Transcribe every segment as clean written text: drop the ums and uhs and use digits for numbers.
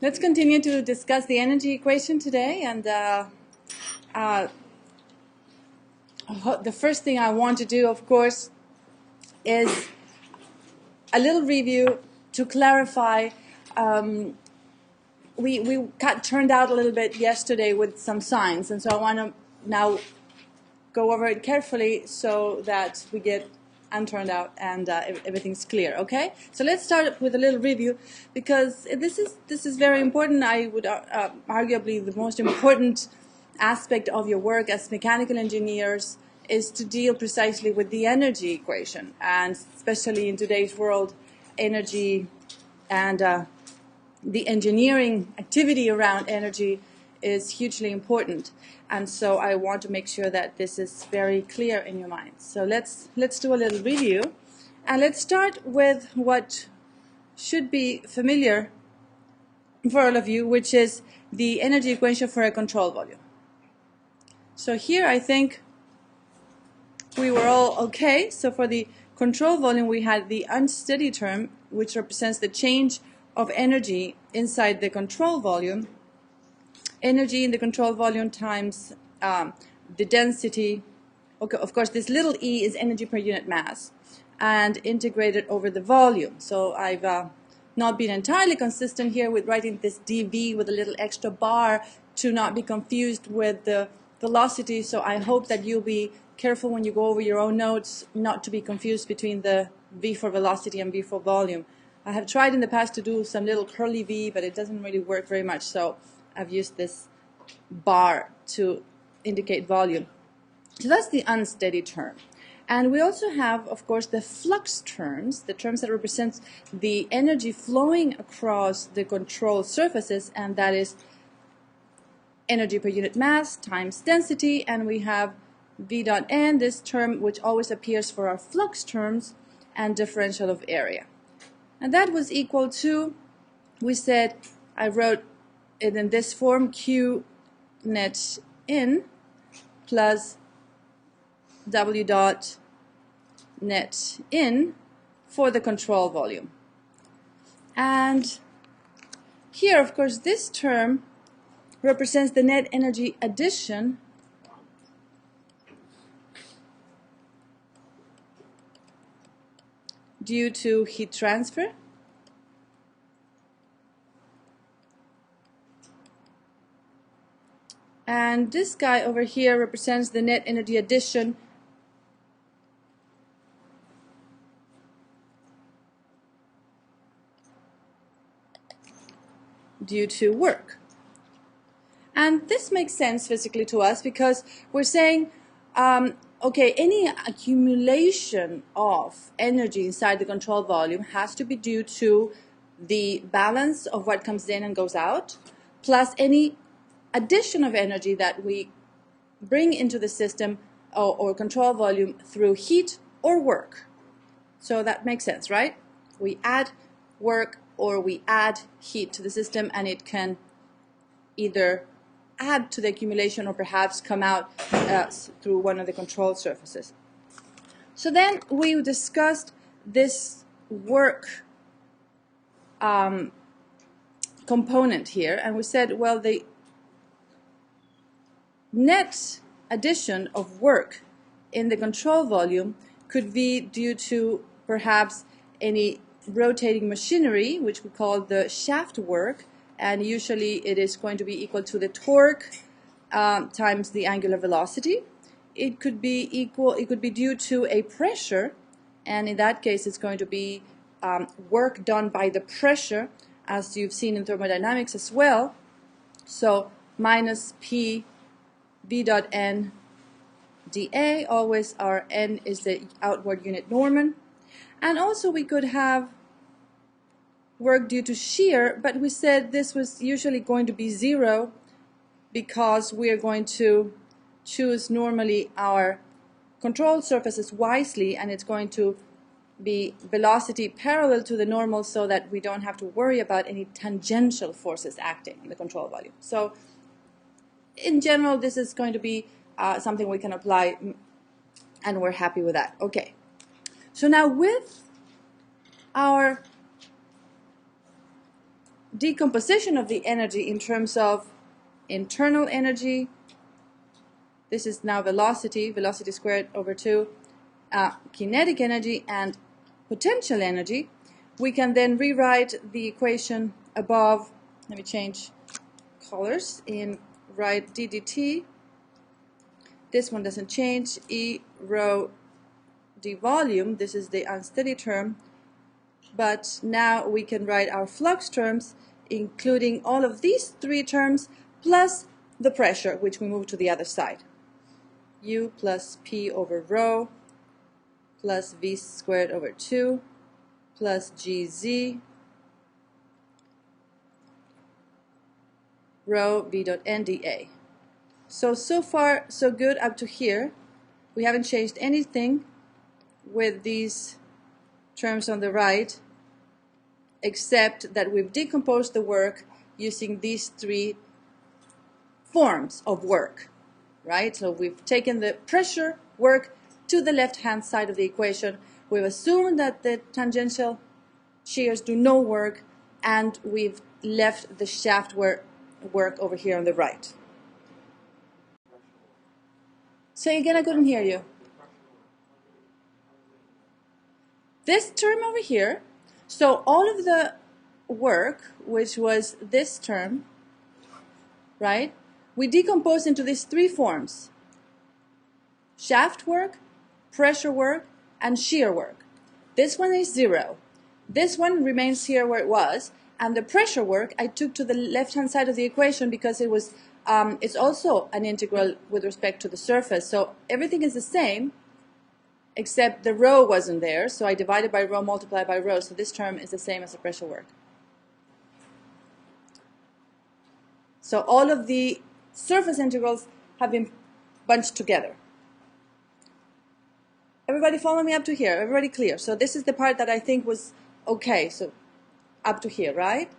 Let's continue to discuss the energy equation today. And the first thing I want to do, of course, is a little review to clarify. We got turned out a little bit yesterday with some signs, and so I want to now go over it carefully so that we get unturned out and everything's clear. Okay, so let's start with a little review because this is very important. I would arguably the most important aspect of your work as mechanical engineers is to deal precisely with the energy equation, and especially in today's world, energy and the engineering activity around energy is hugely important. And so I want to make sure that this is very clear in your mind. So let's do a little review. And let's start with what should be familiar for all of you, which is the energy equation for a control volume. So here I think we were all okay. So for the control volume, we had the unsteady term, which represents the change of energy inside the control volume. Energy in the control volume times the density. Okay, of course, this little e is energy per unit mass, and integrated over the volume. So I've not been entirely consistent here with writing this dV with a little extra bar to not be confused with the velocity. So I hope that you'll be careful when you go over your own notes not to be confused between the V for velocity and V for volume. I have tried in the past to do some little curly V, but it doesn't really work very much, so I've used this bar to indicate volume. So that's the unsteady term. And we also have, of course, the flux terms, the terms that represent the energy flowing across the control surfaces, and that is energy per unit mass times density, and we have V dot N, this term which always appears for our flux terms, and differential of area. And that was equal to, we said, I wrote it in this form, Q net in plus W dot net in for the control volume. And here, of course, this term represents the net energy addition due to heat transfer. And this guy over here represents the net energy addition due to work. And this makes sense physically to us because we're saying, okay, any accumulation of energy inside the control volume has to be due to the balance of what comes in and goes out, plus any addition of energy that we bring into the system or control volume through heat or work. So that makes sense, right? We add work or we add heat to the system, and it can either add to the accumulation or perhaps come out through one of the control surfaces. So then we discussed this work component here, and we said, well, the net addition of work in the control volume could be due to perhaps any rotating machinery, which we call the shaft work, and usually it is going to be equal to the torque times the angular velocity. It could be due to a pressure, and in that case it's going to be work done by the pressure, as you've seen in thermodynamics as well. So minus P V dot N dA, always our N is the outward unit Norman. And also we could have work due to shear, but we said this was usually going to be zero because we are going to choose normally our control surfaces wisely, and it's going to be velocity parallel to the normal so that we don't have to worry about any tangential forces acting on the control volume. So in general, this is going to be something we can apply, and we're happy with that. Okay, so now with our decomposition of the energy in terms of internal energy. This is now velocity, velocity squared over 2, kinetic energy and potential energy. We can then rewrite the equation above. Let me change colors and write d dt. This one doesn't change. E rho d volume. This is the unsteady term. But now we can write our flux terms, including all of these three terms, plus the pressure, which we move to the other side. U plus P over rho plus V squared over 2 plus GZ rho V dot N dA. So far, so good up to here. We haven't changed anything with these terms on the right, except that we've decomposed the work using these three forms of work, right? So we've taken the pressure work to the left-hand side of the equation. We've assumed that the tangential shears do no work, and we've left the shaft work over here on the right. Say again, I couldn't hear you. This term over here, so all of the work, which was this term, right, we decompose into these three forms: shaft work, pressure work, and shear work. This one is 0. This one remains here where it was, and the pressure work I took to the left-hand side of the equation because it was it's also an integral with respect to the surface. So everything is the same, except the rho wasn't there, so I divided by rho multiplied by rho, so this term is the same as the pressure work. So all of the surface integrals have been bunched together. Everybody follow me up to here? Everybody clear? So this is the part that I think was okay, so up to here, right?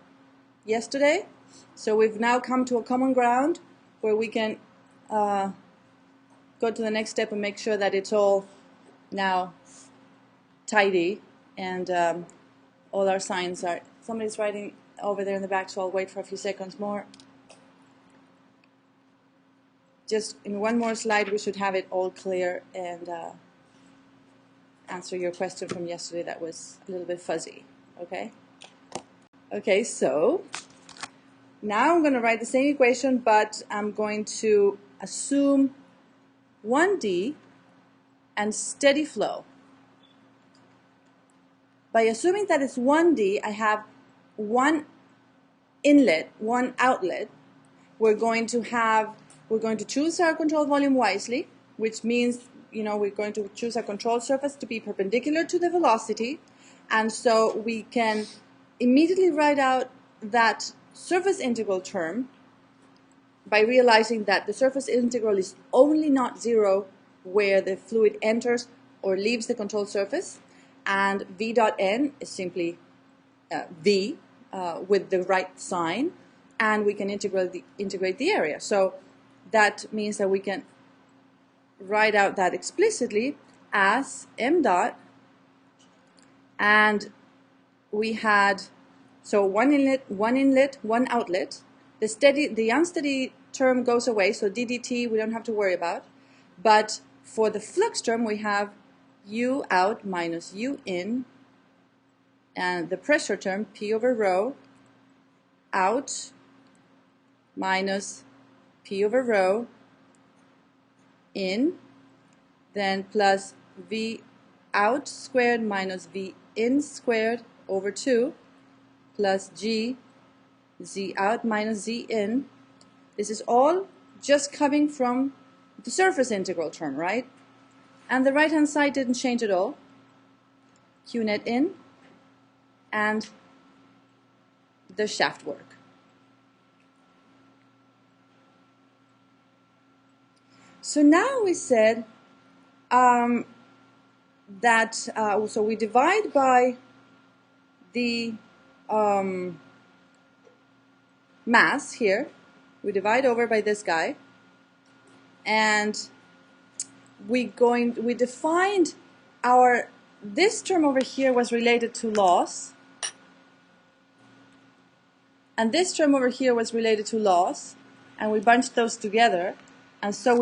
Yesterday? So we've now come to a common ground where we can go to the next step and make sure that it's all now tidy, and all our signs are, somebody's writing over there in the back, so I'll wait for a few seconds more. Just in one more slide we should have it all clear and answer your question from yesterday that was a little bit fuzzy. Okay? Okay, so now I'm going to write the same equation, but I'm going to assume 1D and steady flow. By assuming that it's 1D, I have one inlet, one outlet. We're going to choose our control volume wisely, which means, you know, we're going to choose our control surface to be perpendicular to the velocity, and so we can immediately write out that surface integral term by realizing that the surface integral is only not 0 where the fluid enters or leaves the control surface, and V dot N is simply V with the right sign, and we can integrate the area. So that means that we can write out that explicitly as m dot, and we had, so one inlet, one outlet. The unsteady term goes away, so d dt we don't have to worry about. But for the flux term, we have U out minus U in, and the pressure term, P over rho, out minus P over rho in, then plus V out squared minus V in squared over 2 plus G Z out minus Z in. This is all just coming from the surface integral term, right? And the right-hand side didn't change at all. Q net in and the shaft work. So now we said that, so we divide by the mass here. We divide over by this guy, and we defined this term over here was related to loss, And this term over here was related to loss, and we bunched those together, and so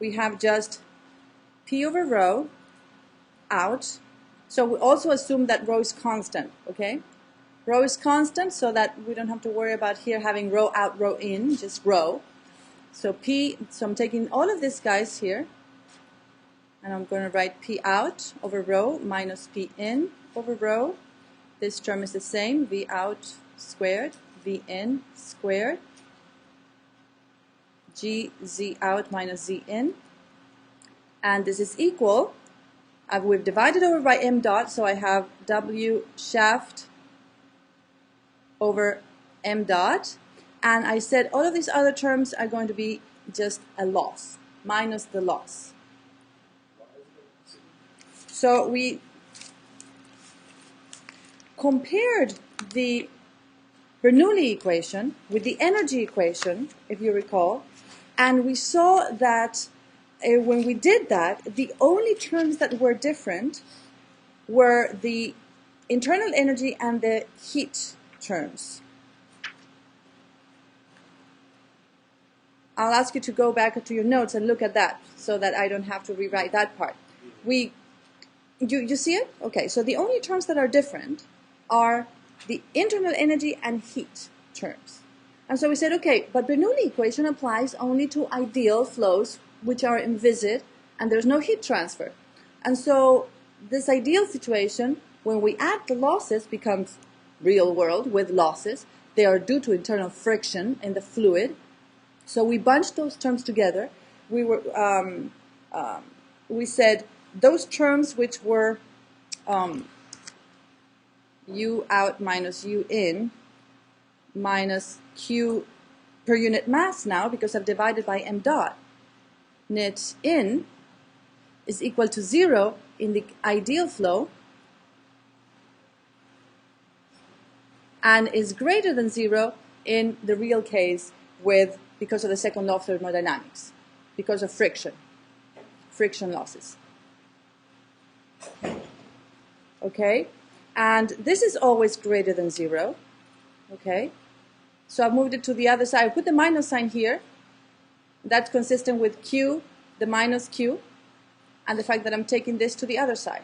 we have just P over rho out. So we also assume that rho is constant, okay? Rho is constant so that we don't have to worry about here having rho out, rho in, just rho. So I'm taking all of these guys here, and I'm going to write P out over rho minus P in over rho. This term is the same, V out squared, V in squared, G Z out minus Z in. And this is equal, we've divided over by m dot, so I have W shaft over m dot. And I said all of these other terms are going to be just a loss, minus the loss. So we compared the Bernoulli equation with the energy equation, if you recall, and we saw that when we did that, the only terms that were different were the internal energy and the heat terms. I'll ask you to go back to your notes and look at that so that I don't have to rewrite that part. You see it? Okay, so the only terms that are different are the internal energy and heat terms. And so we said, okay, but Bernoulli equation applies only to ideal flows which are inviscid and there's no heat transfer. And so this ideal situation, when we add the losses, becomes real world with losses. They are due to internal friction in the fluid. So we bunched those terms together. We said those terms which were U out minus U in minus Q per unit mass now, because I've divided by m dot, net in is equal to 0 in the ideal flow and is greater than 0 in the real case because of the second law of thermodynamics, because of friction losses. Okay, and this is always greater than 0. Okay, so I've moved it to the other side. I put the minus sign here. That's consistent with Q, the minus Q, and the fact that I'm taking this to the other side.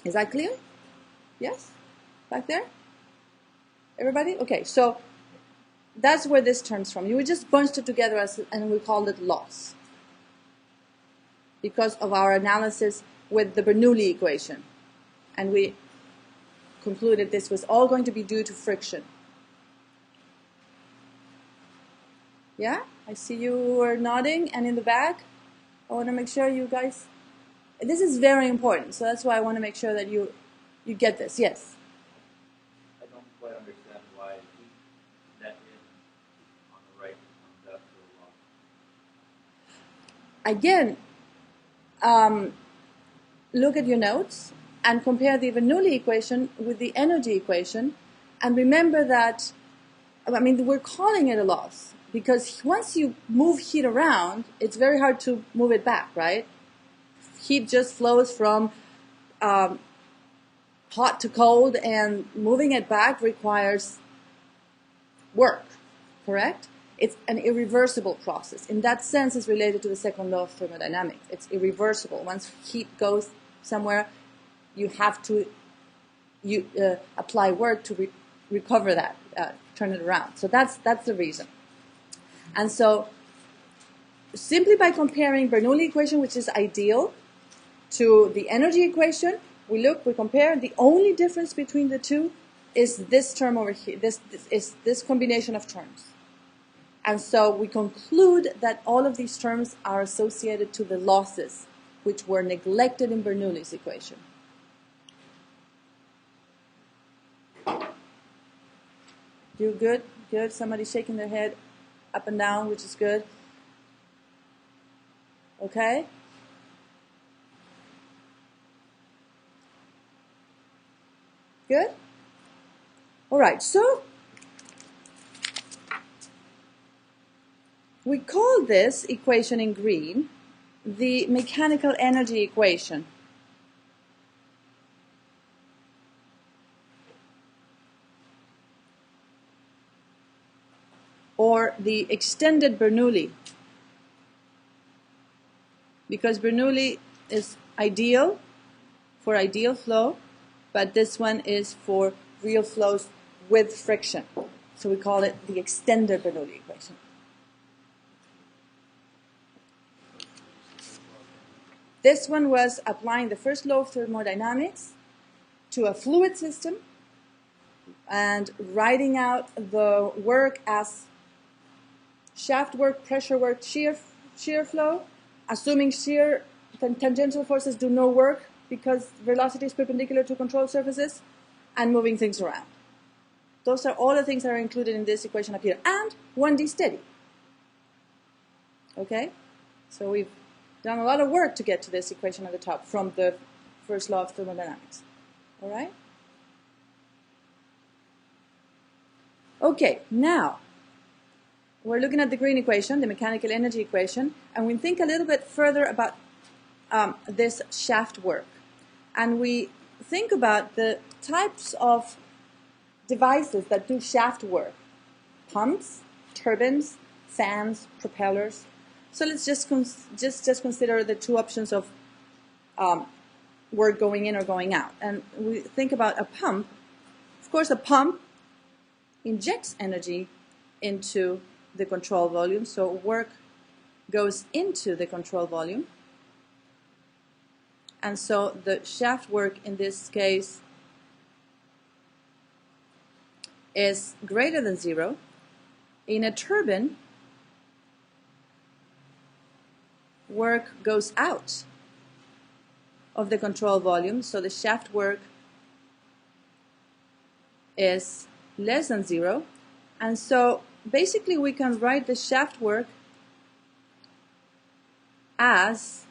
Is that clear? Yes? Back there? Everybody? Okay, so that's where this terms from. You would just bunched it together and we called it loss because of our analysis with the Bernoulli equation. And we concluded this was all going to be due to friction. Yeah? I see you are nodding, and in the back, I want to make sure you guys, this is very important, so that's why I want to make sure that you get this. Yes? I don't quite understand why net in on the right comes after a loss. Again, look at your notes and compare the Bernoulli equation with the energy equation, and remember that, I mean, we're calling it a loss because once you move heat around, it's very hard to move it back, right? Heat just flows from hot to cold, and moving it back requires work, correct? It's an irreversible process. In that sense, it's related to the second law of thermodynamics. It's irreversible. Once heat goes somewhere, you have to apply work to recover that, turn it around. So that's the reason. And so simply by comparing Bernoulli equation, which is ideal, to the energy equation, we compare. The only difference between the two is this term over here. This is this combination of terms. And so we conclude that all of these terms are associated to the losses, which were neglected in Bernoulli's equation. You good? Good. Somebody shaking their head up and down, which is good. Okay? Good? All right, so we call this equation in green the mechanical energy equation. or the extended Bernoulli, because Bernoulli is ideal for ideal flow, but this one is for real flows with friction. So we call it the extended Bernoulli equation. This one was applying the first law of thermodynamics to a fluid system and writing out the work as shaft work, pressure work, shear flow, assuming shear tangential forces do no work because velocity is perpendicular to control surfaces, and moving things around. Those are all the things that are included in this equation up here, and 1D steady. Okay? So we've done a lot of work to get to this equation at the top from the first law of thermodynamics. All right? Okay, now we're looking at the green equation, the mechanical energy equation, and we think a little bit further about this shaft work. And we think about the types of devices that do shaft work: pumps, turbines, fans, propellers. So let's just consider the two options of work going in or going out. And we think about a pump. Of course, a pump injects energy into the control volume, so work goes into the control volume. And so the shaft work in this case is greater than 0. In a turbine, work goes out of the control volume, so the shaft work is less than 0. And so basically we can write the shaft work as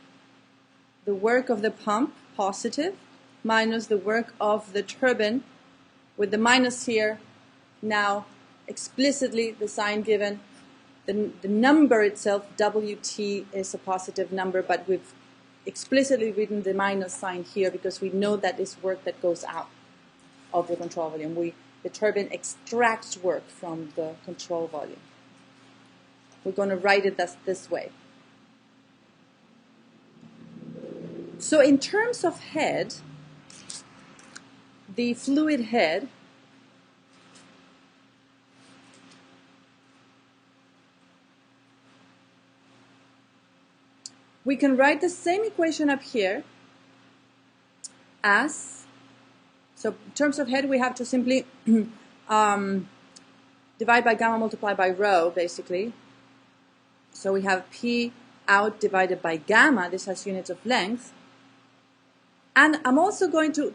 the work of the pump, positive, minus the work of the turbine, with the minus here, now explicitly the sign given. The number itself, WT, is a positive number, but we've explicitly written the minus sign here because we know that is work that goes out of the control volume. The turbine extracts work from the control volume. We're going to write it this way. So in terms of head, the fluid head we can write the same equation up here as, so in terms of head we have to simply divide by gamma multiplied by rho, basically. So we have P out divided by gamma. This has units of length. And I'm also going to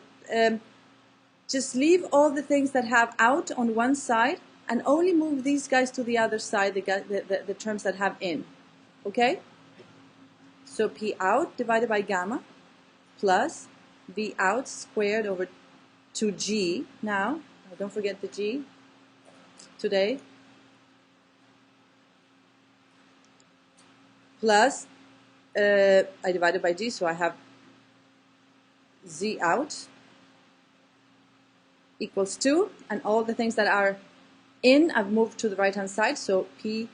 just leave all the things that have out on one side and only move these guys to the other side, the terms that have in. Okay? So P out divided by gamma plus V out squared over 2G now. Don't forget the G today. Plus, I divided by G, so I have Z out equals 2. And all the things that are in, I've moved to the right-hand side. So P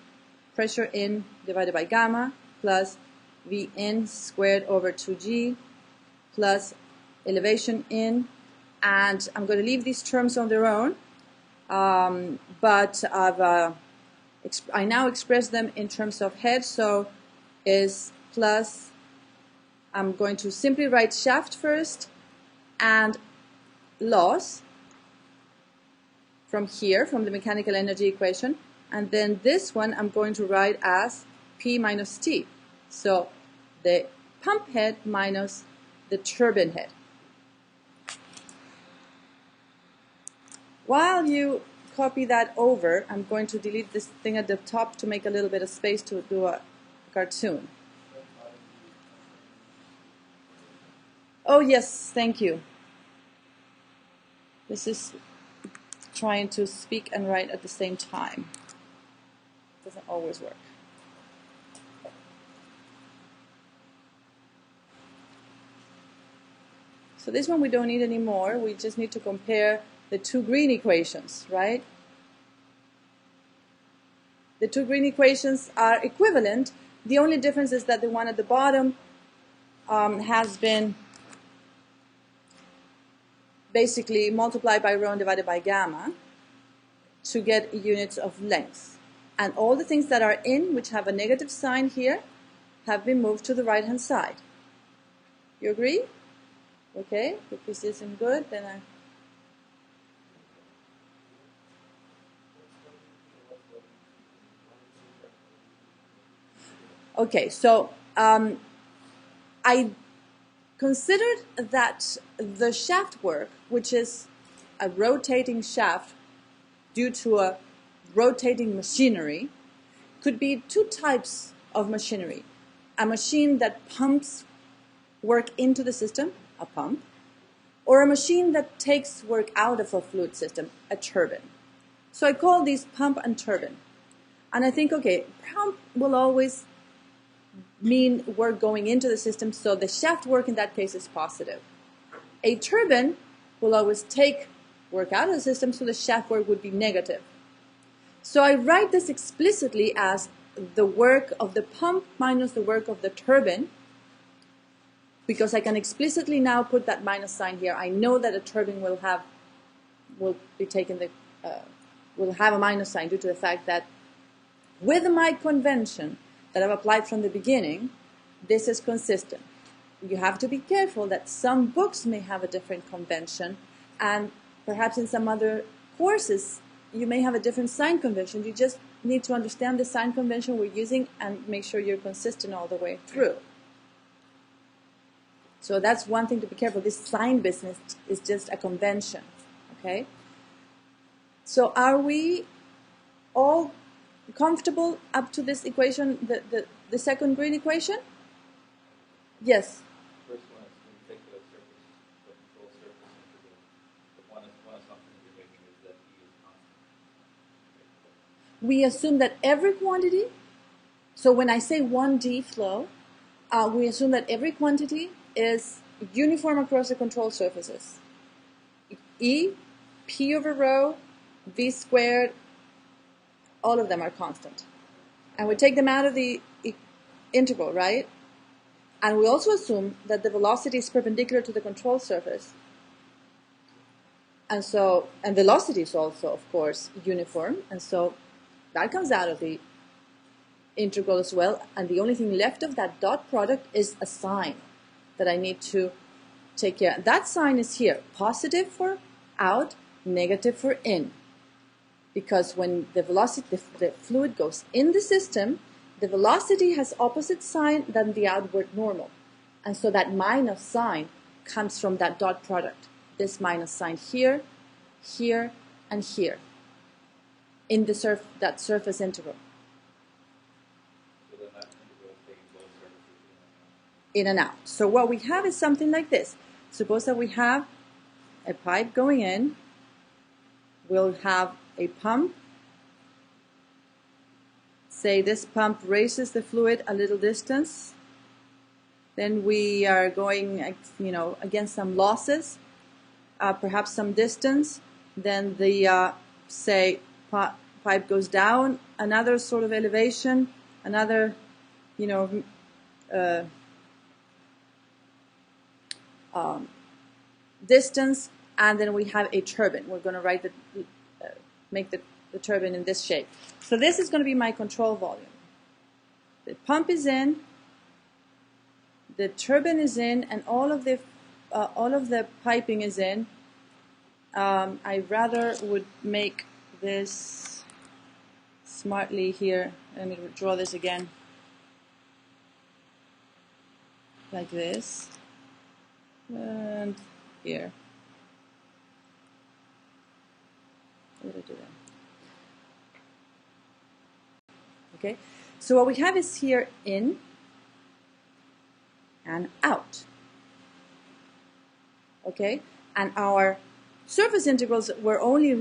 pressure in divided by gamma plus V in squared over 2G plus elevation in. And I'm going to leave these terms on their own, but I now express them in terms of head, so is plus, I'm going to simply write shaft first and loss from here, from the mechanical energy equation, and then this one I'm going to write as P minus T. So the pump head minus the turbine head. While you copy that over, I'm going to delete this thing at the top to make a little bit of space to do a cartoon. Oh yes, thank you. This is trying to speak and write at the same time. Doesn't always work. So this one we don't need anymore. We just need to compare the two green equations, right? The two green equations are equivalent. The only difference is that the one at the bottom has been basically multiplied by rho and divided by gamma to get units of length. And all the things that are in, which have a negative sign here, have been moved to the right-hand side. You agree? Okay, if this isn't good, then I... Okay, so I considered that the shaft work, which is a rotating shaft due to a rotating machinery, could be two types of machinery. A machine that pumps work into the system, a pump, or a machine that takes work out of a fluid system, a turbine. So I call these pump and turbine. And I think, okay, pump will always mean work going into the system, so the shaft work in that case is positive. A turbine will always take work out of the system, so the shaft work would be negative. So I write this explicitly as the work of the pump minus the work of the turbine, because I can explicitly now put that minus sign here. I know that a turbine will have a minus sign due to the fact that with my convention that I've applied from the beginning, this is consistent. You have to be careful that some books may have a different convention, and perhaps in some other courses you may have a different sign convention. You just need to understand the sign convention we're using and make sure you're consistent all the way through. So that's one thing to be careful. This sign business is just a convention, okay? So are we all comfortable up to this equation, the second green equation? Yes. First one is when you take the control surface into the one assumption you're making is that E is constant. We assume that every quantity, so when I say 1D flow, we assume that every quantity is uniform across the control surfaces. E, P over rho, V squared, all of them are constant. And we take them out of the integral, right? And we also assume that the velocity is perpendicular to the control surface. And velocity is also, of course, uniform. And so that comes out of the integral as well. And the only thing left of that dot product is a sign that I need to take care of. That sign is here, positive for out, negative for in. Because when the velocity, the fluid goes in the system, the velocity has opposite sign than the outward normal. And so that minus sign comes from that dot product. This minus sign here, here, and here in that surface integral. So then that integral is taking both surfaces In and out. So what we have is something like this. Suppose that we have a pipe going in. We'll have a pump. Say this pump raises the fluid a little distance. Then we are going, against some losses, perhaps some distance. Then the, pipe goes down, another sort of elevation, another, distance, and then we have a turbine. We're going to make the turbine in this shape. So this is going to be my control volume. The pump is in, the turbine is in, and all of the piping is in. I rather would make this smartly here. Let me draw this again, like this, and here. What did I do there? Okay, so what we have is here in and out. Okay, and our surface integrals were only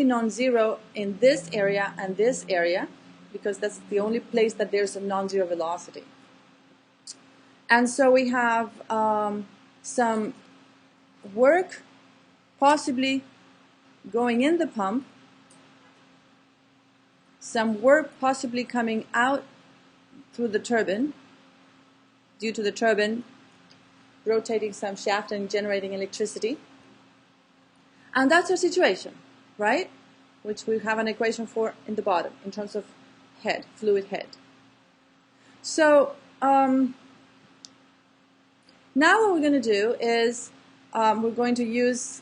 non-zero in this area and this area, because that's the only place that there's a non-zero velocity. And so we have some work possibly going in the pump some work possibly coming out through the turbine due to the turbine rotating some shaft and generating electricity. And that's our situation, right? Which we have an equation for in the bottom in terms of head, fluid head. So now what we're going to do is we're going to use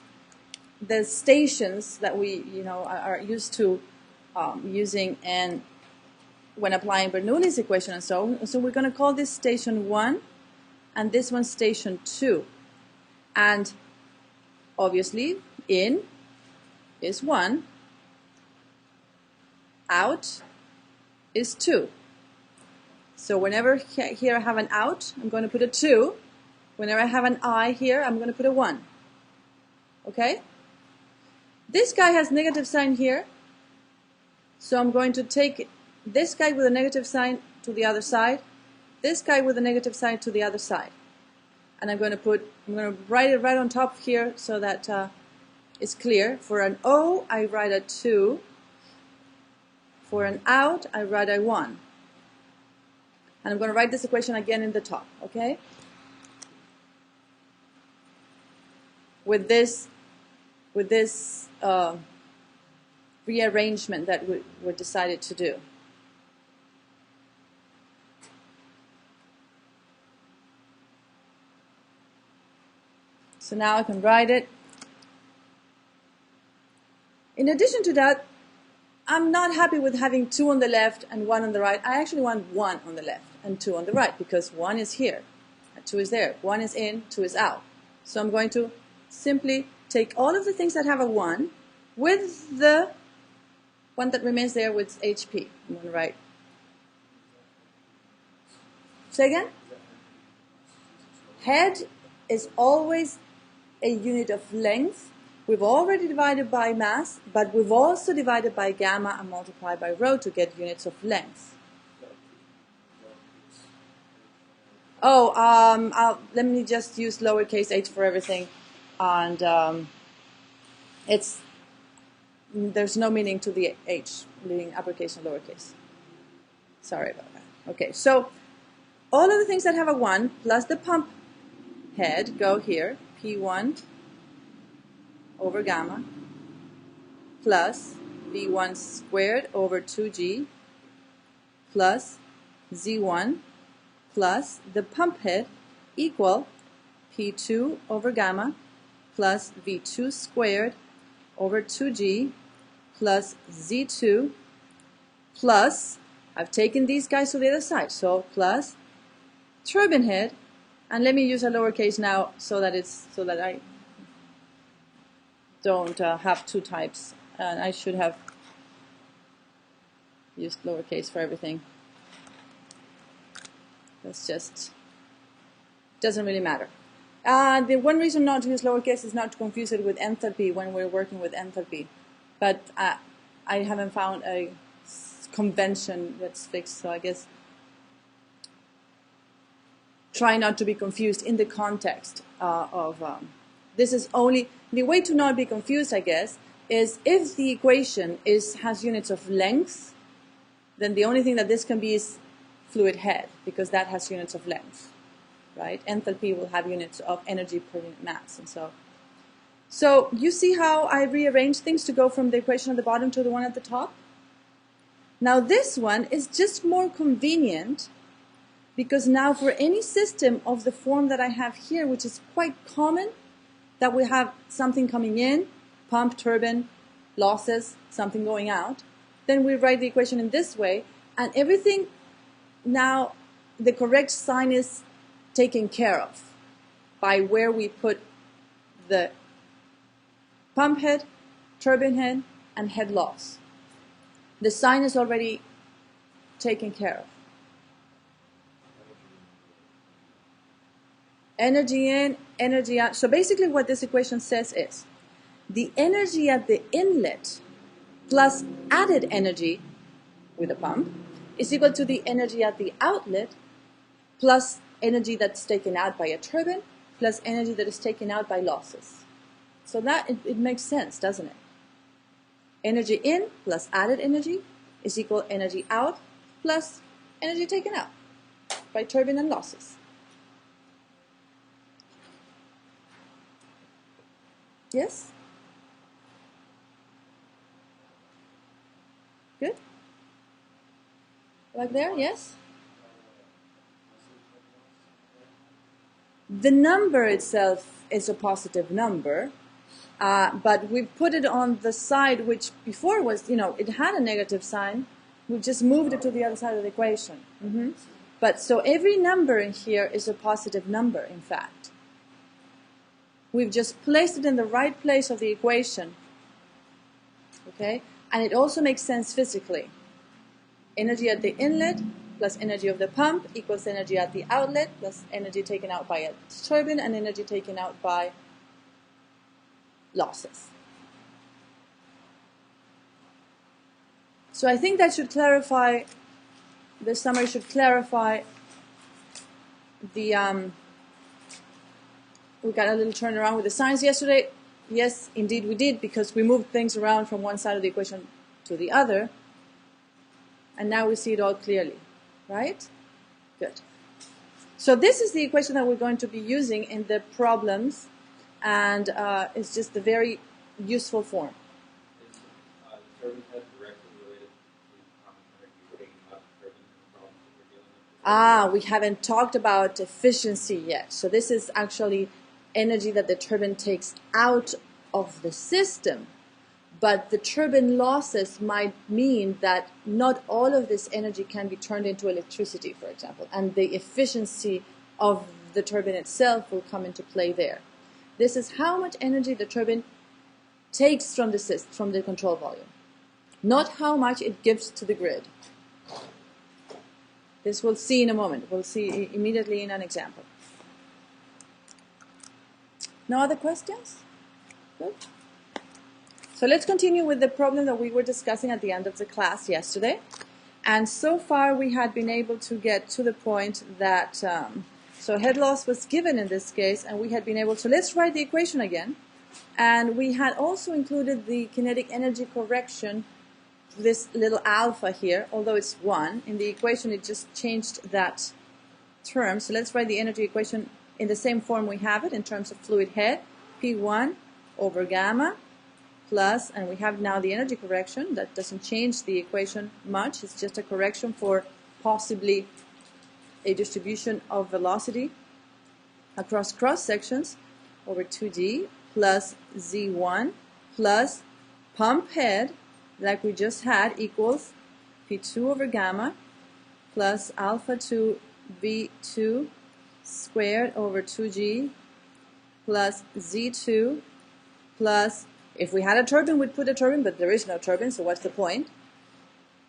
the stations that we are used to using and when applying Bernoulli's equation and so on. So we're going to call this station 1 and this one station 2. And obviously in is 1, out is 2. So whenever here I have an out, I'm going to put a 2. Whenever I have an I here, I'm going to put a 1. Okay? This guy has negative sign here, so I'm going to take this guy with a negative sign to the other side, this guy with a negative sign to the other side. And I'm going to write it right on top here so that it's clear. For an O, I write a 2. For an out, I write a 1. And I'm going to write this equation again in the top, okay? With this rearrangement that we decided to do. So now I can write it. In addition to that, I'm not happy with having 2 on the left and 1 on the right. I actually want 1 on the left and 2 on the right because 1 is here, and 2 is there. 1 is in, 2 is out. So I'm going to simply take all of the things that have a 1 with the one that remains there with HP. I'm going to write. Say again? Head is always a unit of length. We've already divided by mass, but we've also divided by gamma and multiplied by rho to get units of length. Oh, let me just use lowercase h for everything. And there's no meaning to the h, leaving uppercase and lowercase. Sorry about that. Okay, so all of the things that have a 1 plus the pump head go here, P1 over gamma plus V1 squared over 2G plus Z1 plus the pump head equal P2 over gamma plus V2 squared over 2G plus Z2 plus, I've taken these guys to the other side, so plus turbine head, and let me use a lowercase now so that I don't have 2 types, and I should have used lowercase for everything. That's just, doesn't really matter. The one reason not to use lowercase is not to confuse it with enthalpy when we're working with enthalpy. But I haven't found a convention that's fixed, so I guess try not to be confused in the context of this is only, the way to not be confused, I guess, is if the equation has units of length, then the only thing that this can be is fluid head, because that has units of length. Right? Enthalpy will have units of energy per unit mass, and so you see how I rearrange things to go from the equation at the bottom to the one at the top? Now this one is just more convenient because now for any system of the form that I have here, which is quite common, that we have something coming in, pump, turbine, losses, something going out, then we write the equation in this way, and everything now, the correct sign is taken care of by where we put the pump head, turbine head, and head loss. The sign is already taken care of. Energy in, energy out. So basically what this equation says is the energy at the inlet plus added energy with a pump is equal to the energy at the outlet plus energy that's taken out by a turbine plus energy that is taken out by losses. So that it makes sense, doesn't it? Energy in plus added energy is equal energy out plus energy taken out by turbine and losses. Yes? Good? Like there, yes? The number itself is a positive number, but we put it on the side which before was, it had a negative sign. We just moved it to the other side of the equation. But so every number in here is a positive number, in fact. We've just placed it in the right place of the equation. Okay? And it also makes sense physically. Energy at the inlet plus energy of the pump equals energy at the outlet plus energy taken out by a turbine and energy taken out by losses. So I think that should clarify, the summary should clarify the, we got a little turnaround with the signs yesterday. Yes, indeed we did, because we moved things around from one side of the equation to the other. And now we see it all clearly, right? Good. So this is the equation that we're going to be using in the problems, and it's just a very useful form. Is the turbine head directly related to how much energy you're taking out of the turbine and the problems that we're dealing with? We haven't talked about efficiency yet. So this is actually energy that the turbine takes out of the system. But the turbine losses might mean that not all of this energy can be turned into electricity, for example, and the efficiency of the turbine itself will come into play there. This is how much energy the turbine takes from the control volume, not how much it gives to the grid. This we'll see in a moment. We'll see immediately in an example. No other questions? Good. So let's continue with the problem that we were discussing at the end of the class yesterday. And so far we had been able to get to the point that, so head loss was given in this case, and we had been able to, let's write the equation again. And we had also included the kinetic energy correction, this little alpha here, although it's 1. In the equation it just changed that term. So let's write the energy equation in the same form we have it in terms of fluid head, P1 over gamma, plus, and we have now the energy correction. That doesn't change the equation much. It's just a correction for possibly a distribution of velocity across cross sections over 2D plus Z1 plus pump head, like we just had, equals P2 over gamma plus alpha 2 V2 squared over 2G plus Z2 plus, if we had a turbine, we'd put a turbine, but there is no turbine, so what's the point?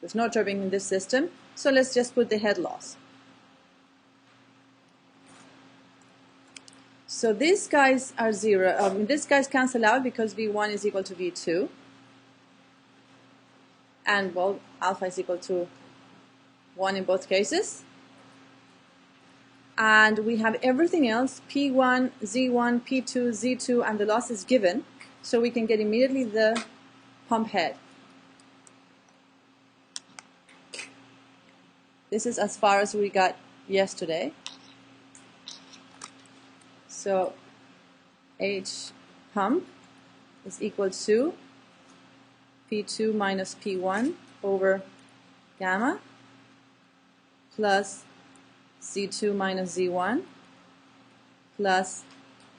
There's no turbine in this system, so let's just put the head loss. So these guys are 0. These guys cancel out because V1 is equal to V2. And, well, alpha is equal to 1 in both cases. And we have everything else, P1, Z1, P2, Z2, and the loss is given. So we can get immediately the pump head. This is as far as we got yesterday. So H pump is equal to P2 minus P1 over gamma plus Z2 minus Z1 plus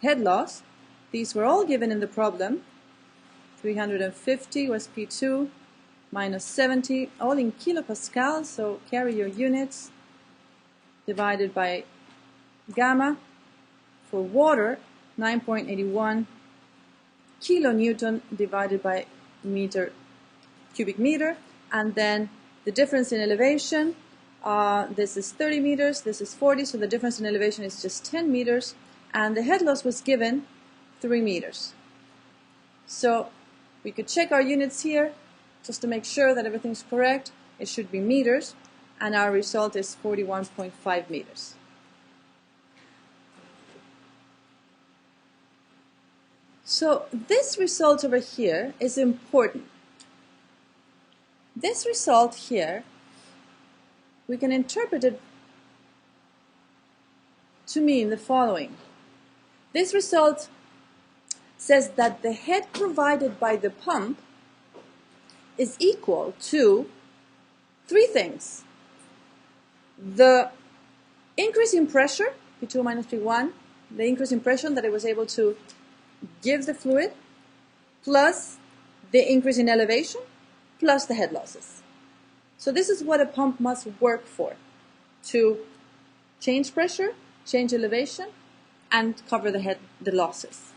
head loss. These were all given in the problem. 350 was P2 minus 70, all in kilopascal, so carry your units, divided by gamma. For water, 9.81 kilonewton divided by cubic meter, and then the difference in elevation, this is 30 meters, this is 40, so the difference in elevation is just 10 meters, and the head loss was given 3 meters. So we could check our units here just to make sure that everything's correct. It should be meters, and our result is 41.5 meters. So this result over here is important this result here, we can interpret it to mean the following. This result says that the head provided by the pump is equal to three things. The increase in pressure, P2 minus P1, the increase in pressure that it was able to give the fluid, plus the increase in elevation, plus the head losses. So this is what a pump must work for, to change pressure, change elevation, and cover the losses.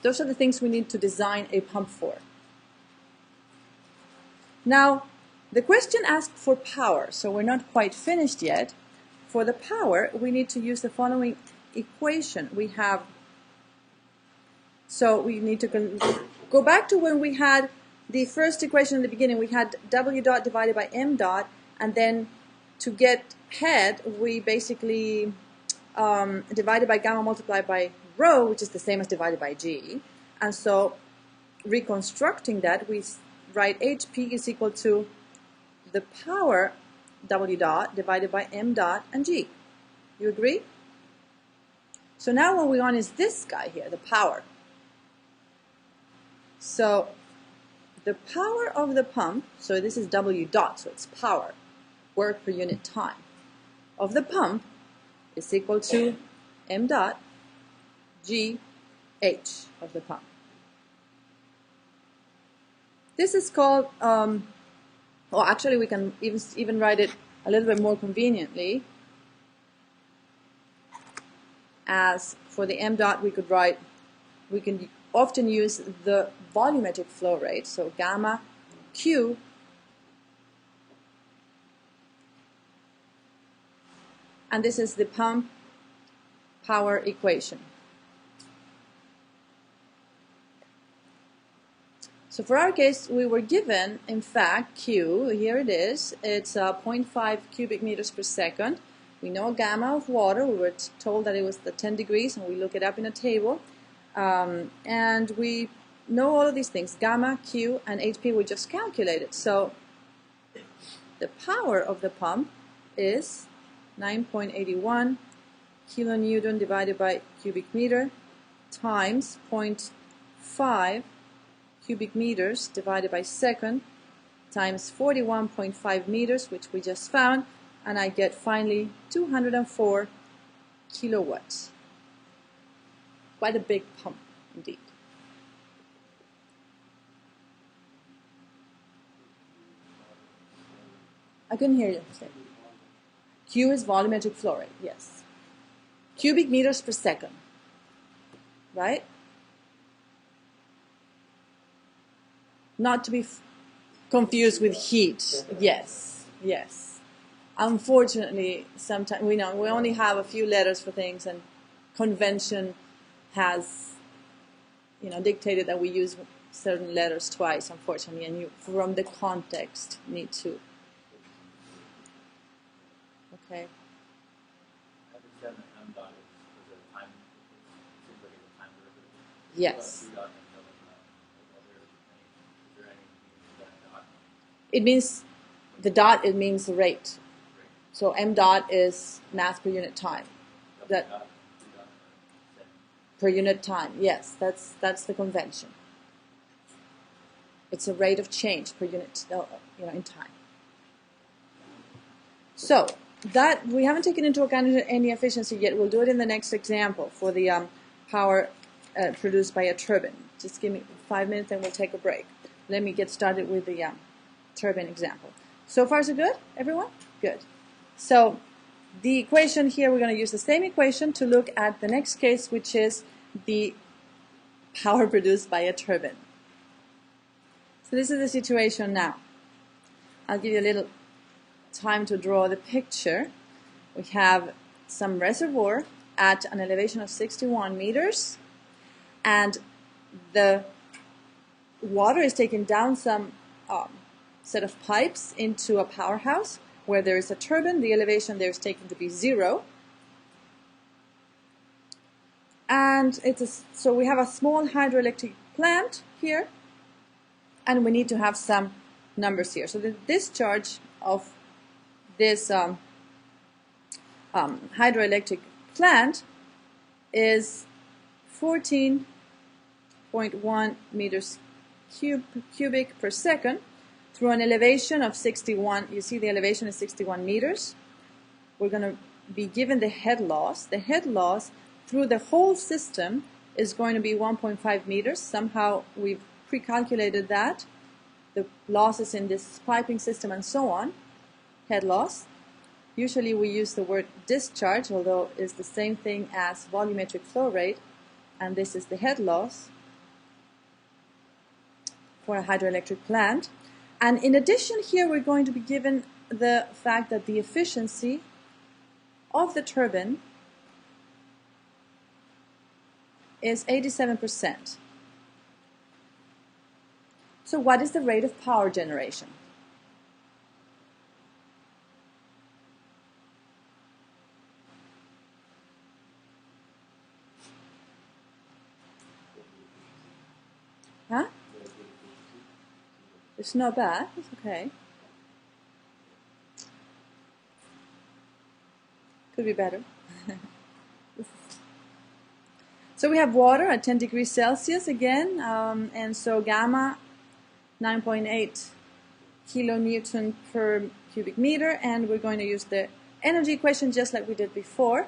Those are the things we need to design a pump for. Now, the question asked for power, so we're not quite finished yet. For the power, we need to use the following equation. We need to go back to when we had the first equation in the beginning. We had W dot divided by M dot, and then to get head, we basically divided by gamma multiplied by rho, which is the same as divided by G. And so reconstructing that, we write HP is equal to the power W dot divided by M dot and G. You agree? So now what we want is this guy here, the power. So the power of the pump, so this is W dot, so it's power, work per unit time, of the pump is equal to M dot G H of the pump. This is called, well, actually we can even write it a little bit more conveniently. As for the M dot, we can often use the volumetric flow rate, so gamma Q and this is the pump power equation. So for our case, we were given, in fact, Q, here it is, it's 0.5 cubic meters per second. We know gamma of water, we were told that it was the 10 degrees, and we look it up in a table. And we know all of these things, gamma, Q, and HP we just calculated. So the power of the pump is 9.81 kilonewton divided by cubic meter times 0.5 cubic meters divided by second times 41.5 meters, which we just found, and I get finally 204 kilowatts. Quite a big pump indeed. I couldn't hear you. Q is volumetric flow rate, yes. Cubic meters per second, right? Not to be confused with heat. Yes, yes. Unfortunately, sometimes we only have a few letters for things, and convention has, dictated that we use certain letters twice. Unfortunately, and you, from the context, need to. Okay. Yes. It means the dot. It means the rate. So M dot is mass per unit time. That per unit time. Yes, that's the convention. It's a rate of change per unit, in time. So that we haven't taken into account any efficiency yet. We'll do it in the next example for the power produced by a turbine. Just give me 5 minutes and we'll take a break. Let me get started with the turbine example. So far so good, everyone? Good. So the equation here, we're going to use the same equation to look at the next case, which is the power produced by a turbine. So this is the situation now. I'll give you a little time to draw the picture. We have some reservoir at an elevation of 61 meters, and the water is taken down some set of pipes into a powerhouse where there is a turbine. The elevation there is taken to be 0. And so we have a small hydroelectric plant here, and we need to have some numbers here. So the discharge of this hydroelectric plant is 14.1 meters cubic per second through an elevation of 61. You see the elevation is 61 meters. We're going to be given the head loss. The head loss through the whole system is going to be 1.5 meters. Somehow we've pre-calculated that. The losses in this piping system and so on. Head loss. Usually we use the word discharge, although it's the same thing as volumetric flow rate, and this is the head loss for a hydroelectric plant. And in addition here we're going to be given the fact that the efficiency of the turbine is 87%. So what is the rate of power generation? Huh? It's not bad. It's okay. Could be better. So we have water at 10 degrees Celsius again, and so gamma 9.8 kilonewton per cubic meter, and we're going to use the energy equation just like we did before.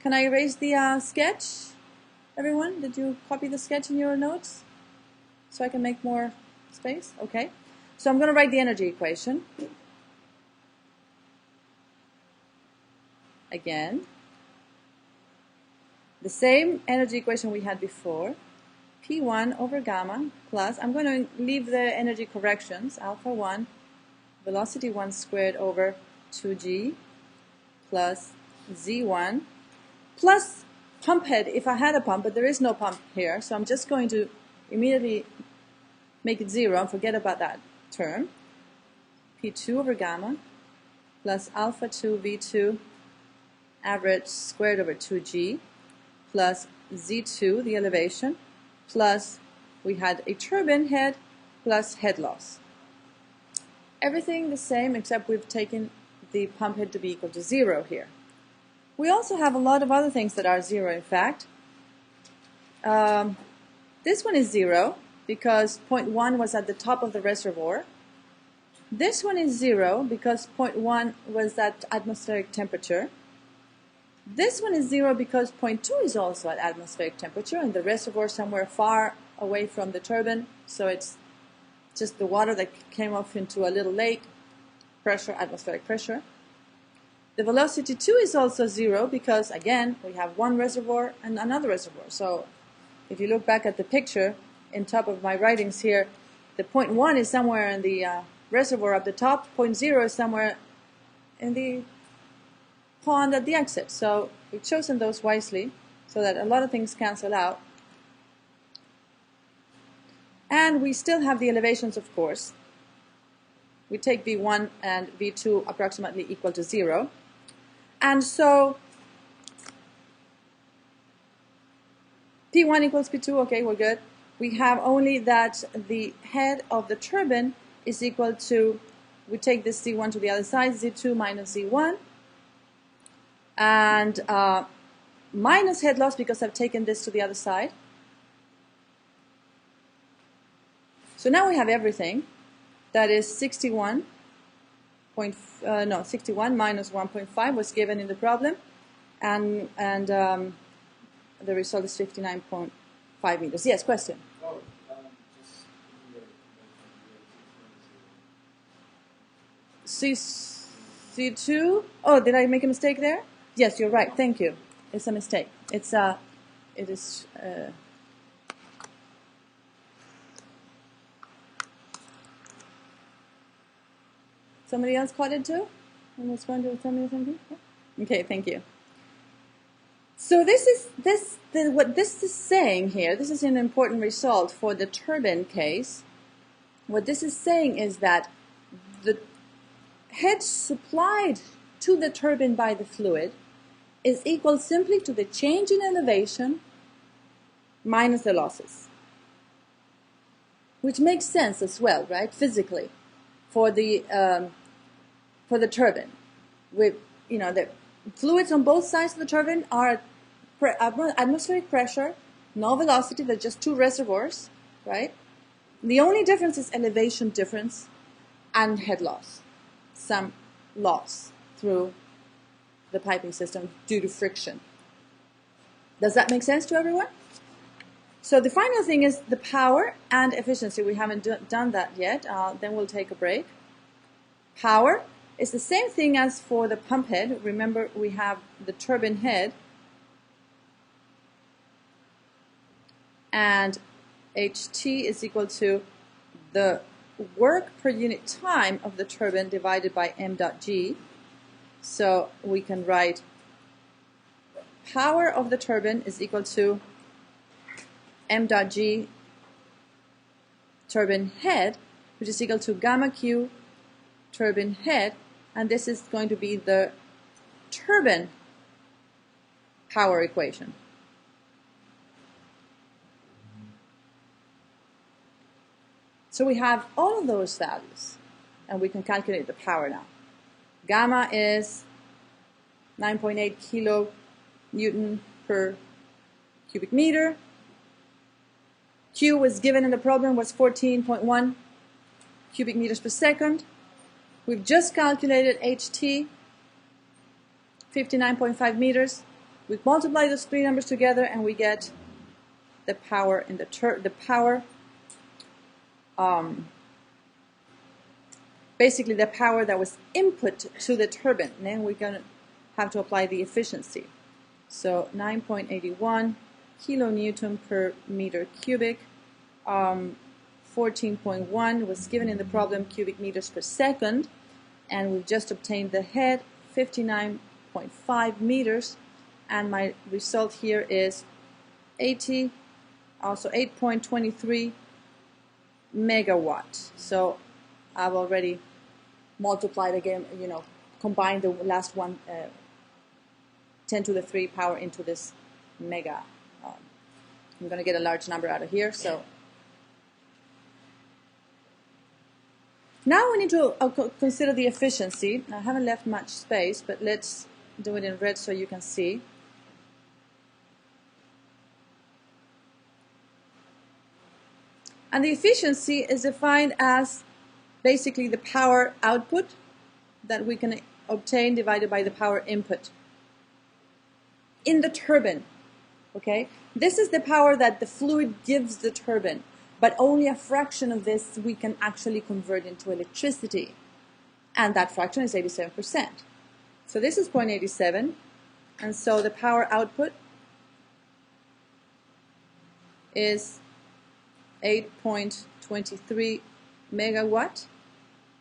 Can I erase the sketch? Everyone, did you copy the sketch in your notes so I can make more space? Okay. So I'm going to write the energy equation. Again, the same energy equation we had before, P1 over gamma plus, I'm going to leave the energy corrections, alpha 1, velocity 1 squared over 2g plus z1 plus pump head if I had a pump, but there is no pump here, so I'm just going to immediately make it 0 and forget about that term. P2 over gamma plus alpha 2 V2 average squared over 2g plus z2, the elevation, plus we had a turbine head plus head loss. Everything the same except we've taken the pump head to be equal to 0 here. We also have a lot of other things that are 0 in fact. This one is 0 because 0.1 was at the top of the reservoir. This one is 0 because 0.1 was at atmospheric temperature. This one is 0 because 0.2 is also at atmospheric temperature in the reservoir somewhere far away from the turbine, so it's just the water that came off into a little lake, pressure, atmospheric pressure. The velocity 2 is also 0 because, again, we have one reservoir and another reservoir. So if you look back at the picture in top of my writings here, the 0.1 is somewhere in the reservoir up the top, 0.0 is somewhere in the pond at the exit. So we've chosen those wisely so that a lot of things cancel out. And we still have the elevations, of course. We take V1 and V2 approximately equal to 0. And so P1 equals P2, okay, we're good. We have only that the head of the turbine is equal to, we take this Z1 to the other side, Z2 minus Z1. And minus head loss because I've taken this to the other side. So now we have everything. That is 61 minus 1.5 was given in the problem, and the result is 59.5 meters. Yes, question? Oh, C2? Oh, did I make a mistake there? Yes, you're right. Thank you. It's a mistake. It is. Somebody else caught it too? And was going to tell me something? Yeah? Okay, thank you. So what this is saying here. This is an important result for the turbine case. What this is saying is that the head supplied to the turbine by the fluid is equal simply to the change in elevation minus the losses. Which makes sense as well, right? Physically. for the turbine. With, the fluids on both sides of the turbine are atmospheric pressure, no velocity. They're just two reservoirs, right? The only difference is elevation difference and head loss, some loss through the piping system due to friction. Does that make sense to everyone? So the final thing is the power and efficiency. We haven't done that yet. Then we'll take a break. Power is the same thing as for the pump head. Remember, we have the turbine head, and HT is equal to the work per unit time of the turbine divided by m dot g. So we can write power of the turbine is equal to m dot g turbine head, which is equal to gamma q turbine head, and this is going to be the turbine power equation. So we have all of those values, and we can calculate the power now. Gamma is 9.8 kilonewton per cubic meter. Q was given in the problem was 14.1 cubic meters per second. We've just calculated HT, 59.5 meters. We multiply those three numbers together, and we get the power in the power. Basically the power that was input to the turbine. And then we're going to have to apply the efficiency. So 9.81 kilonewton per meter cubic. 14.1 was given in the problem cubic meters per second. And we've just obtained the head, 59.5 meters. And my result here is 8.23 megawatt. So I've already multiplied again, combined the last one, 10 to the 3 power into this mega. I'm going to get a large number out of here. So now we need to consider the efficiency. I haven't left much space, but let's do it in red so you can see. And the efficiency is defined as basically the power output that we can obtain divided by the power input in the turbine. Okay? This is the power that the fluid gives the turbine, but only a fraction of this we can actually convert into electricity. And that fraction is 87%. So this is 0.87, and so the power output is 8.23 megawatt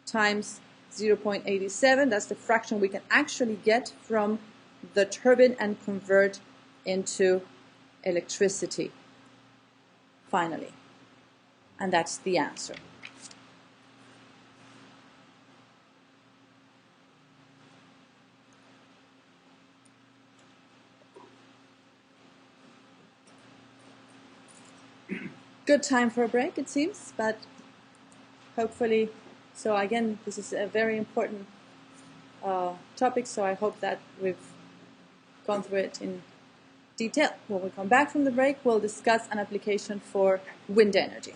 times 0.87. That's the fraction we can actually get from the turbine and convert into electricity finally. And that's the answer. Good time for a break, it seems, but hopefully, so again, this is a very important topic, so I hope that we've gone through it in detail. When we come back from the break, we'll discuss an application for wind energy.